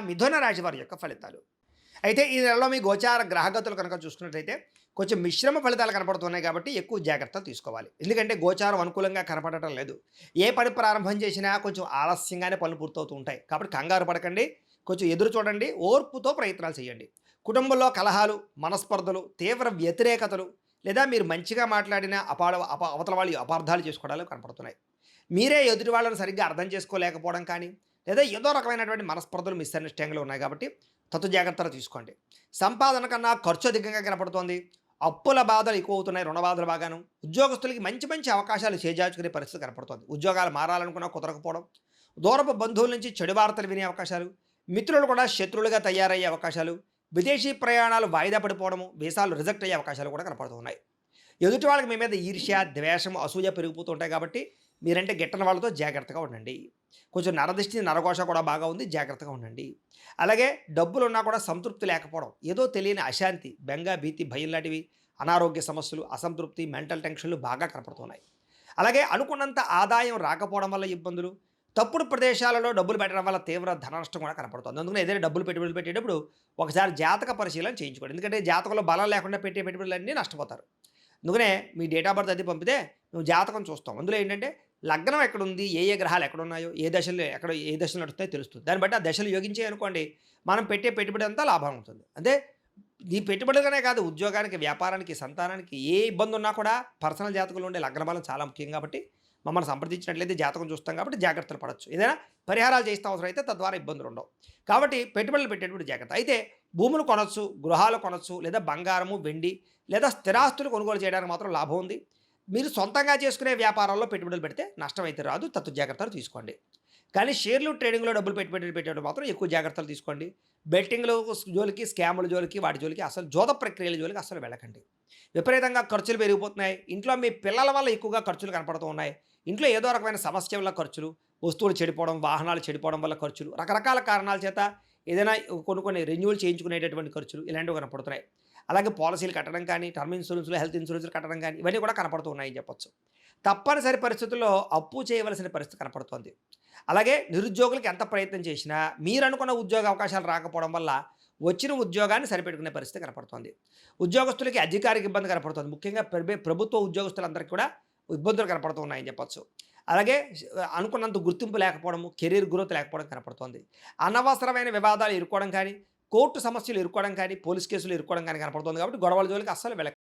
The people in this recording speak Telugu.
మిథున రాశి వారి యొక్క ఫలితాలు. అయితే ఈ నెలలో మీ గోచార గ్రహగతులు కనుక చూసుకున్నట్లయితే కొంచెం మిశ్రమ ఫలితాలు కనపడుతున్నాయి కాబట్టి ఎక్కువ జాగ్రత్తలు తీసుకోవాలి. ఎందుకంటే గోచారం అనుకూలంగా కనపడటం లేదు. ఏ పని ప్రారంభం చేసినా కొంచెం ఆలస్యంగానే పనులు పూర్తవుతూ ఉంటాయి. కాబట్టి కంగారు పడకండి. కొంచెం ఎదురు చూడండి. ఓర్పుతో ప్రయత్నాలు చేయండి. కుటుంబంలో కలహాలు, మనస్పర్ధలు, తీవ్ర వ్యతిరేకతలు లేదా మీరు మంచిగా మాట్లాడిన అవతల వాళ్ళు అపార్థాలు చేసుకోవడాలు కనపడుతున్నాయి. మీరే ఎదుటి వాళ్ళని సరిగ్గా అర్థం చేసుకోలేకపోవడం కానీ లేదా ఏదో రకమైనటువంటి మనస్పర్ధలు మిస్అండర్స్టాండింగ్లు ఉన్నాయి కాబట్టి జాగ్రత్తలు తీసుకోండి. సంపాదన కన్నా ఖర్చు అధికంగా కనపడుతోంది. అప్పుల బాధలు ఎక్కువ అవుతున్నాయి, రుణ బాధలు బాగాను. ఉద్యోగస్తులకి మంచి మంచి అవకాశాలు చేజార్చుకునే పరిస్థితి కనపడుతోంది. ఉద్యోగాలు మారాలనుకున్నా కుదరకపోవడం, దూరపు బంధువుల నుంచి చెడు వార్తలు వినే అవకాశాలు, మిత్రులు కూడా శత్రువులుగా తయారయ్యే అవకాశాలు, విదేశీ ప్రయాణాలు వాయిదా పడిపోవడము, వీసాలు రిజెక్ట్ అయ్యే అవకాశాలు కూడా కనపడుతున్నాయి. ఎదుటి వాళ్ళకి మీ మీద ఈర్ష్య, ద్వేషం, అసూయ పెరిగిపోతూ ఉంటాయి కాబట్టి మీరంటే గిట్టని వాళ్ళతో జాగ్రత్తగా ఉండండి. కొంచెం నరదిష్టి, నరఘోష కూడా బాగా ఉంది, జాగ్రత్తగా ఉండండి. అలాగే డబ్బులున్నా కూడా సంతృప్తి లేకపోవడం, ఏదో తెలియని అశాంతి, బెంగ, భీతి, భయం లాంటివి, అనారోగ్య సమస్యలు, అసంతృప్తి, మెంటల్ టెన్షన్లు బాగా కనపడుతున్నాయి. అలాగే అనుకున్నంత ఆదాయం రాకపోవడం వల్ల ఇబ్బందులు, తప్పుడు ప్రదేశాలలో డబ్బులు పెట్టడం వల్ల తీవ్ర ధన నష్టం కూడా కనపడుతుంది. అందుకని ఏదైనా డబ్బులు పెట్టుబడులు పెట్టేటప్పుడు ఒకసారి జాతక పరిశీలన చేయించుకోండి. ఎందుకంటే జాతకంలో బలం లేకుండా పెట్టే పెట్టుబడులన్నీ నష్టపోతారు. అందుకనే మీ డేట్ ఆఫ్ బర్త్ అది పంపితే నువ్వు జాతకం చూస్తాం. అందులో ఏంటంటే లగ్నం ఎక్కడుంది, ఏ ఏ గ్రహాలు ఎక్కడున్నాయో, ఏ దశలు నడుస్తాయో తెలుస్తుంది. దాన్ని బట్టి ఆ దశలు యోగించాయి అనుకోండి, మనం పెట్టే పెట్టుబడి అంతా లాభం ఉంటుంది. అంటే ఈ పెట్టుబడులనే కాదు, ఉద్యోగానికి, వ్యాపారానికి, సంతానానికి ఏ ఇబ్బంది ఉన్నా కూడా పర్సనల్ జాతకంలో ఉండే లగ్న బలం చాలా ముఖ్యం కాబట్టి మమ్మల్ని సంప్రదించినట్లయితే జాతకం చూస్తాం కాబట్టి జాగ్రత్తలు పడవచ్చు. ఏదైనా పరిహారాలు చేస్తే అవసరం అయితే తద్వారా ఇబ్బందులు ఉండవు. కాబట్టి పెట్టుబడులు పెట్టేటప్పుడు జాగ్రత్త. అయితే భూములు కొనొచ్చు, గృహాలు కొనొచ్చు, లేదా బంగారము, వెండి లేదా స్థిరాస్తులు కొనుగోలు చేయడానికి మాత్రం లాభం ఉంది. మీరు సొంతంగా చేసుకునే వ్యాపారాల్లో పెట్టుబడులు పెడితే నష్టం అయితే రాదు. జాగ్రత్తలు తీసుకోండి. కానీ షేర్లు, ట్రేడింగ్లో డబ్బులు పెట్టుబడులు పెట్టేటప్పుడు మాత్రం ఎక్కువ జాగ్రత్తలు తీసుకోండి. బెట్టింగ్లు జోలికి, స్కాముల జోలికి, వాటి జోలికి, అసలు జోద ప్రక్రియల జోలికి అసలు వెళ్ళకండి. విపరీతంగా ఖర్చులు పెరిగిపోతున్నాయి. ఇంట్లో మీ పిల్లల వల్ల ఎక్కువగా ఖర్చులు కనపడుతూ ఉన్నాయి. ఇంట్లో ఏదో రకమైన సమస్య వల్ల ఖర్చులు, వస్తువులు చెడిపోవడం, వాహనాలు చెడిపోవడం వల్ల ఖర్చులు, రకరకాల కారణాల చేత ఏదైనా కొన్ని రెన్యూవల్ చేయించుకునేటటువంటి ఖర్చులు ఇలాంటివి కనపడుతున్నాయి. అలాగే పాలసీలు కట్టడం కానీ, టర్మ్ ఇన్సూరెన్స్లు, హెల్త్ ఇన్సూరెన్స్లు కట్టడం కానీ ఇవన్నీ కూడా కనపడుతూ ఉన్నాయని చెప్పొచ్చు. తప్పనిసరి పరిస్థితుల్లో అప్పు చేయవలసిన పరిస్థితి కనపడుతోంది. అలాగే నిరుద్యోగులకు ఎంత ప్రయత్నం చేసినా మీరు అనుకున్న ఉద్యోగ అవకాశాలు రాకపోవడం వల్ల వచ్చిన ఉద్యోగాన్ని సరిపెట్టుకునే పరిస్థితి కనపడుతోంది. ఉద్యోగస్తులకి అధికారికి ఇబ్బంది కనపడుతుంది. ముఖ్యంగా ప్రభుత్వ ఉద్యోగస్తులందరికీ కూడా ఇబ్బందులు కనపడుతూ ఉన్నాయని చెప్పొచ్చు. అలాగే అనుకున్నంత గుర్తింపు లేకపోవడము, కెరీర్ గ్రోత్ లేకపోవడం కనపడుతోంది. అనవసరమైన వివాదాలు ఇరుక్కోవడం కానీ, కోర్టు సమస్యలు ఇరుక్కోవడం కానీ, పోలీస్ కేసులు ఇరుక్కోవడం కానీ కనపడుతుంది. కాబట్టి గొడవల జోలికి అస్సలు వెళ్ళకండి.